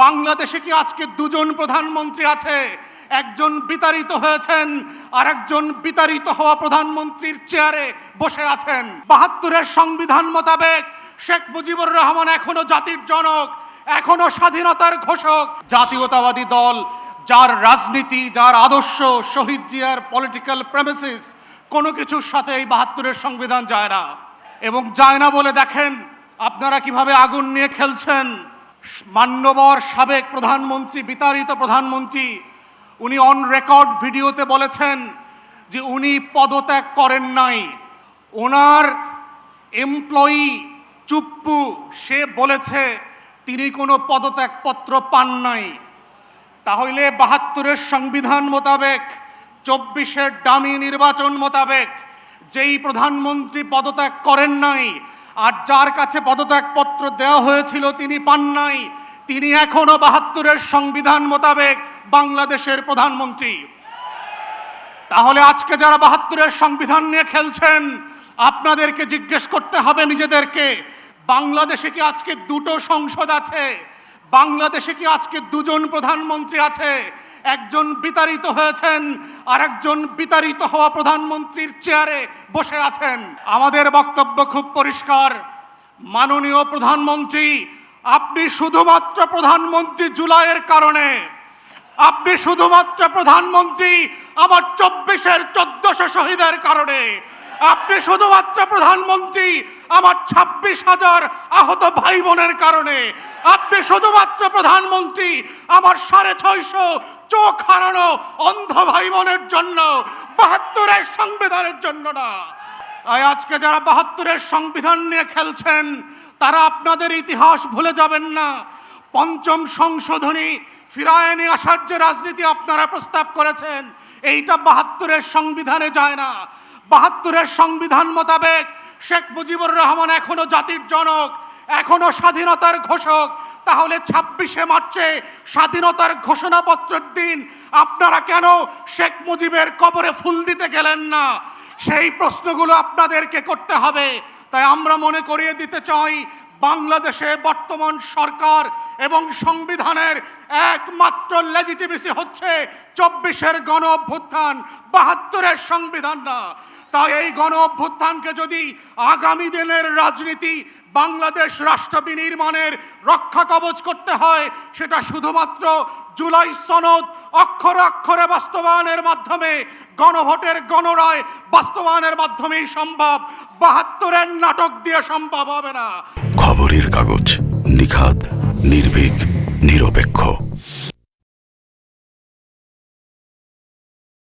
বাংলাদেশে কি আজকে দুজন প্রধানমন্ত্রী আছে? একজন বিতাড়িত হয়েছেন আর একজন বিতাড়িত হওয়া প্রধানমন্ত্রীর চেয়ারে বসে আছেন। ৭২-এর সংবিধান মোতাবেক শেখ মুজিবুর রহমান এখনো জাতির জনক, এখনো স্বাধীনতার ঘোষক। জাতীয়তাবাদী দল যার রাজনীতি, যার আদর্শ, শহীদ জিয়ার পলিটিক্যাল প্রেমিসিস কোনো কিছুর সাথে এই ৭২-এর সংবিধান যায় না। এবং যায় না বলে দেখেন আপনারা কিভাবে আগুন নিয়ে খেলছেন। মান্যবর সাবেক প্রধানমন্ত্রী, বিতাড়িত প্রধানমন্ত্রী, উনি অন রেকর্ড ভিডিওতে বলেছেন যে উনি পদত্যাগ করেন নাই। ওনার এমপ্লয়ি চুপ্পু সে বলেছে তিনি কোনো পদত্যাগপত্র পান নাই। তাহলে ৭২-এর সংবিধান মোতাবেক, ২৪-এর ডামি নির্বাচন মোতাবেক যেই প্রধানমন্ত্রী পদত্যাগ করেন নাই আর যার কাছে পদত্যাগপত্র দেওয়া হয়েছিল তিনি পান নাই, তিনি এখনো ৭২-এর সংবিধান মোতাবেক বাংলাদেশের প্রধানমন্ত্রী। তাহলে আজকে যারা ৭২-এর সংবিধান নিয়ে খেলছেন আপনাদেরকে জিজ্ঞেস করতে হবে নিজেদেরকে, বাংলাদেশে কি আজকে দুটো সংসদ আছে? বাংলাদেশে কি আজকে দুজন প্রধানমন্ত্রী আছে? একজন বিতাড়িত হয়েছেন আর একজন বিতাড়িত হওয়া প্রধানমন্ত্রীর চেয়ারে বসে আছেন। আমাদের বক্তব্য খুব পরিষ্কার, মাননীয় প্রধানমন্ত্রী, আপনি শুধুমাত্র প্রধানমন্ত্রী জুলাইয়ের কারণে, আপনি শুধুমাত্র প্রধানমন্ত্রী আমার ২৪-এর ১৪০০ শহীদের কারণে, আপনি শুধুমাত্র প্রধানমন্ত্রী আমার ২৬,০০০ আহত ভাই বোনের কারণে, আপনি শুধুমাত্র প্রধানমন্ত্রী আমার ৬৫০ চোখ হারানো অন্ধ ভাই বোনের জন্য, ৭২-এর সংবিধানের জন্য না। তাই আজকে যারা ৭২-এর সংবিধান নিয়ে খেলছেন তারা আপনাদের ইতিহাস ভুলে যাবেন না। পঞ্চম সংশোধনী ফিরায় নিয়ে আসার যে রাজনীতি আপনারা প্রস্তাব করেছেন এইটা ৭২-এর সংবিধানে যায় না। ৭২-এর সংবিধান মোতাবেক শেখ মুজিবুর রহমান এখনো জাতির জনক, এখনো স্বাধীনতার ঘোষক। তাহলে ২৬শে মার্চে স্বাধীনতার ঘোষণাপত্রের দিন আপনারা কেন শেখ মুজিবের কবরে ফুল দিতে গেলেন না? সেই প্রশ্নগুলো আপনাদেরকে করতে হবে। তাই আমরা মনে করিয়ে দিতে চাই, বাংলাদেশে বর্তমান সরকার এবং সংবিধানের একমাত্র লেজিটিমেসি হচ্ছে ২৪-এর গণ অভ্যুত্থান, ৭২-এর সংবিধান না। তাই এই গণ অভ্যুত্থানকে যদি আগামী দিনের রাজনীতি, বাংলাদেশ রাষ্ট্র বিনির্মাণের রক্ষা কবচ করতে হয়, সেটা শুধুমাত্র জুলাই সনদ অক্ষরে অক্ষরে বাস্তবায়নের মাধ্যমে, গণভোটের গণরায় বাস্তবায়নের মাধ্যমেই সম্ভব। ৭২-এর নাটক দিয়ে সম্ভব হবে না। খবরের কাগজ, নিখাত, নির্ভীক, নিরপেক্ষ।